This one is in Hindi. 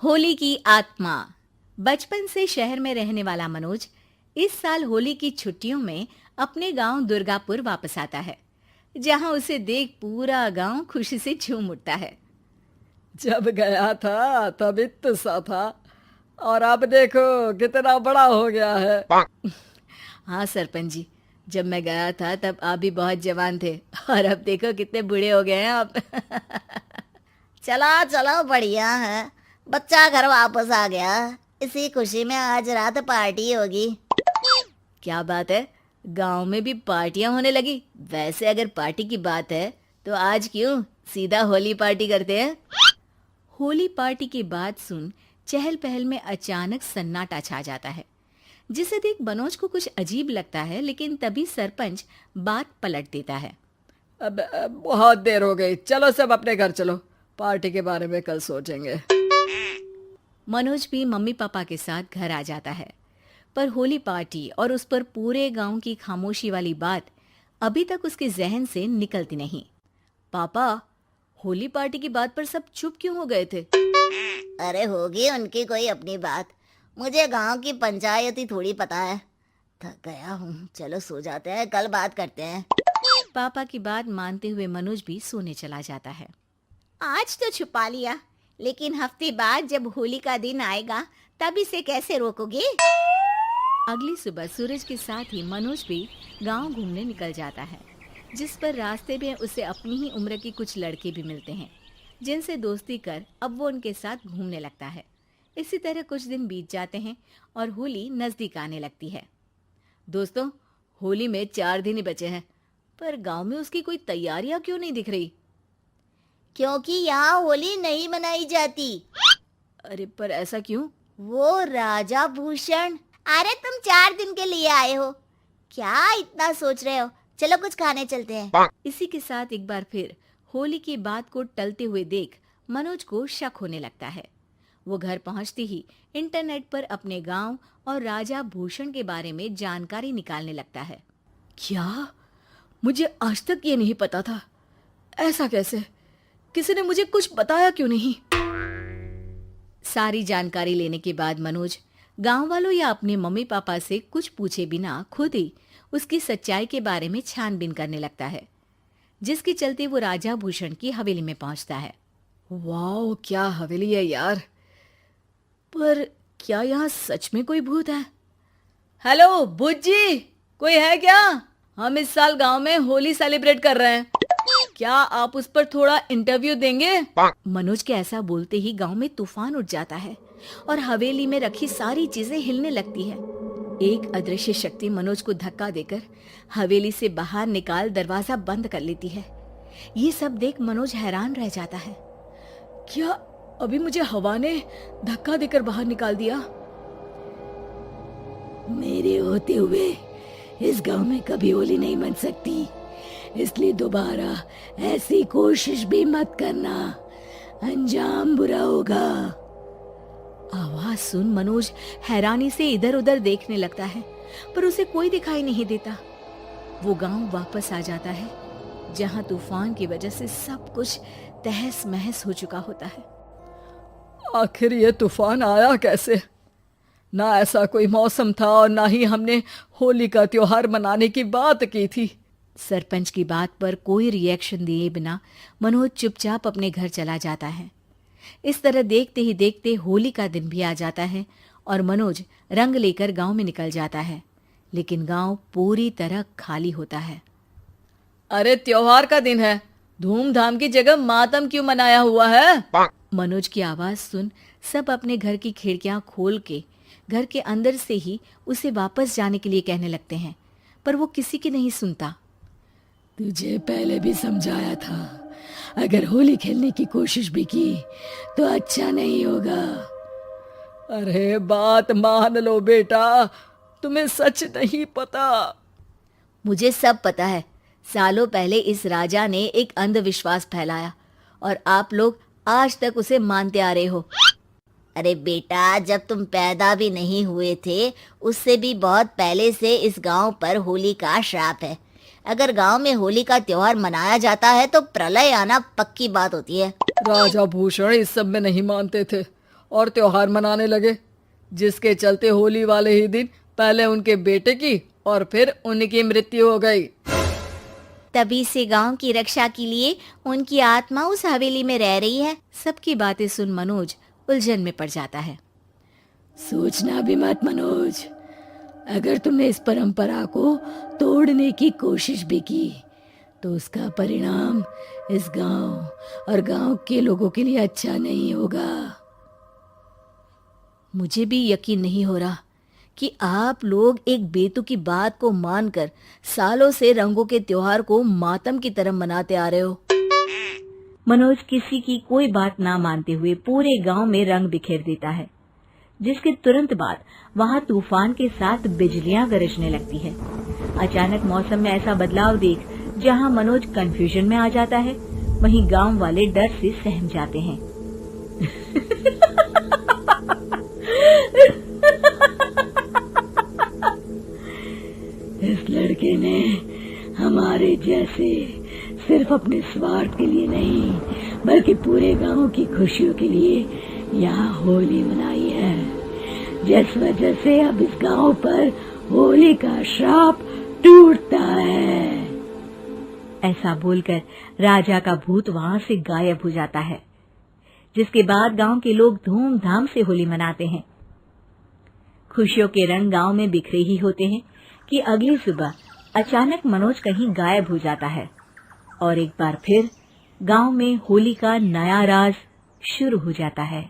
होली की आत्मा। बचपन से शहर में रहने वाला मनोज इस साल होली की छुट्टियों में अपने गांव दुर्गापुर वापस आता है, जहां उसे देख पूरा गांव खुशी से झूम उठता है। जब गया था तब इतना सा था और अब देखो कितना बड़ा हो गया है। हाँ सरपंच जी, जब मैं गया था तब आप भी बहुत जवान थे और अब देखो कितने बूढ़े हो गए हैं आप। चलो चलो बढ़िया है। बच्चा घर वापस आ गया। इसी खुशी में आज रात पार्टी होगी। क्या बात है, गांव में भी पार्टियां होने लगी। वैसे अगर पार्टी की बात है तो आज क्यों सीधा होली पार्टी करते हैं। होली पार्टी की बात सुन चहल पहल में अचानक सन्नाटा छा जाता है, जिसे देख मनोज को कुछ अजीब लगता है, लेकिन तभी सरपंच बात पलट देता है। अब बहुत देर हो गई, चलो सब अपने घर चलो, पार्टी के बारे में कल सोचेंगे। मनोज भी मम्मी पापा के साथ घर आ जाता है, पर होली पार्टी और उस पर पूरे गांव की खामोशी वाली बात अभी तक उसके जहन से निकलती नहीं। पापा, होली पार्टी की बात पर सब चुप क्यों हो गए थे। अरे होगी उनकी कोई अपनी बात। मुझे गांव की पंचायत ही थोड़ी पता है। थक गया हूँ, चलो सो जाते हैं, कल बात करते हैं। पापा की बात मानते हुए मनोज भी सोने चला जाता है। आज तो छुपा लिया, लेकिन हफ्ते बाद जब होली का दिन आएगा तब इसे कैसे रोकोगे। अगली सुबह सूरज के साथ ही मनोज भी गांव घूमने निकल जाता है, जिस पर रास्ते में उसे अपनी ही उम्र के कुछ लड़के भी मिलते हैं, जिनसे दोस्ती कर अब वो उनके साथ घूमने लगता है। इसी तरह कुछ दिन बीत जाते हैं और होली नजदीक आने लगती है। दोस्तों, होली में 4 दिन ही बचे हैं, पर गांव में उसकी कोई तैयारियां क्यों नहीं दिख रही। क्योंकि यहाँ होली नहीं मनाई जाती। अरे पर ऐसा क्यों। वो राजा भूषण। अरे तुम 4 दिन के लिए आए हो, क्या इतना सोच रहे हो। चलो कुछ खाने चलते हैं। इसी के साथ एक बार फिर होली की बात को टलते हुए देख मनोज को शक होने लगता है। वो घर पहुंचते ही इंटरनेट पर अपने गांव और राजा भूषण के बारे में जानकारी निकालने लगता है। क्या? मुझे आज तक ये नहीं पता था। ऐसा कैसे? किसी ने मुझे कुछ बताया क्यों नहीं? सारी जानकारी लेने के बाद मनोज गांव वालों या अपने मम्मी पापा से कुछ पूछे बिना खुद ही उसकी सच्चाई के बारे में छानबीन करने लगता है, जिसके चलते वो राजा भूषण की हवेली में पहुंचता है। वाह, क्या हवेली है यार। पर क्या यहाँ सच में कोई भूत है? हेलो भूत जी, कोई है क्या? हम इस साल गांव में होली सेलिब्रेट कर रहे हैं, क्या आप उस पर थोड़ा इंटरव्यू देंगे? मनोज के ऐसा बोलते ही गांव में तूफान उठ जाता है और हवेली में रखी सारी चीजें हिलने लगती है। एक अदृश्य शक्ति मनोज को धक्का देकर हवेली से बाहर निकाल दरवाजा बंद कर लेती है। ये सब देख मनोज हैरान रह जाता है। क्या अभी मुझे हवा ने धक्का देकर बाहर निकाल दिया? मेरे होते हुए इस गांव में कभी होली नहीं मन सकती, इसलिए दोबारा ऐसी कोशिश भी मत करना, अंजाम बुरा होगा। आवाज सुन मनोज हैरानी से इधर उधर देखने लगता है, पर उसे कोई दिखाई नहीं देता। वो गांव वापस आ जाता है, जहां तूफान की वजह से सब कुछ तहस महस हो चुका होता है। आखिर ये तूफान आया कैसे? ना ऐसा कोई मौसम था और ना ही हमने होली का त्योहार मनाने की बात की थी। सरपंच की बात पर कोई रिएक्शन दिए बिना मनोज चुपचाप अपने घर चला जाता है। इस तरह देखते ही देखते होली का दिन भी आ जाता है और मनोज रंग लेकर गांव में निकल जाता है, लेकिन गांव पूरी तरह खाली होता है। अरे त्योहार का दिन है, धूमधाम की जगह मातम क्यों मनाया हुआ है? मनोज की आवाज सुन सब अपने घर की खिड़कियां खोल के घर के अंदर से ही उसे वापस जाने के लिए कहने लगते हैं, पर वो किसी की नहीं सुनता। तुझे पहले भी समझाया था, अगर होली खेलने की कोशिश भी की तो अच्छा नहीं होगा। अरे बात मान लो बेटा, तुम्हें सच नहीं पता। मुझे सब पता है। सालों पहले इस राजा ने एक अंधविश्वास फैलाया और आप लोग आज तक उसे मानते आ रहे हो। अरे बेटा, जब तुम पैदा भी नहीं हुए थे उससे भी बहुत पहले से इस गांव पर होली का श्राप है। अगर गांव में होली का त्योहार मनाया जाता है तो प्रलय आना पक्की बात होती है। राजा भूषण इस सब में नहीं मानते थे और त्योहार मनाने लगे, जिसके चलते होली वाले ही दिन पहले उनके बेटे की और फिर उनकी मृत्यु हो गई। तभी से गांव की रक्षा के लिए उनकी आत्मा उस हवेली में रह रही है। सबकी बातें सुन मनोज उलझन में पड़ जाता है। सोचना भी मत मनोज, अगर तुमने इस परंपरा को तोड़ने की कोशिश भी की तो उसका परिणाम इस गांव और गांव के लोगों के लिए अच्छा नहीं होगा। मुझे भी यकीन नहीं हो रहा कि आप लोग एक बेतुकी बात को मानकर सालों से रंगों के त्योहार को मातम की तरह मनाते आ रहे हो। मनोज किसी की कोई बात ना मानते हुए पूरे गांव में रंग बिखेर देता है, जिसके तुरंत बाद वहां तूफान के साथ बिजलियां गरजने लगती है। अचानक मौसम में ऐसा बदलाव देख जहां मनोज कंफ्यूजन में आ जाता है, वहीं गांव वाले डर से सहम जाते हैं। इस लड़के ने हमारे जैसे सिर्फ अपने स्वार्थ के लिए नहीं बल्कि पूरे गांव की खुशियों के लिए यहाँ होली मनाई है, जिस वजह से अब इस गांव पर होली का श्राप टूटता है। ऐसा बोलकर राजा का भूत वहां से गायब हो जाता है, जिसके बाद गांव के लोग धूमधाम से होली मनाते हैं। खुशियों के रंग गांव में बिखरे ही होते हैं कि अगली सुबह अचानक मनोज कहीं गायब हो जाता है और एक बार फिर गांव में होली का नया राज शुरू हो जाता है।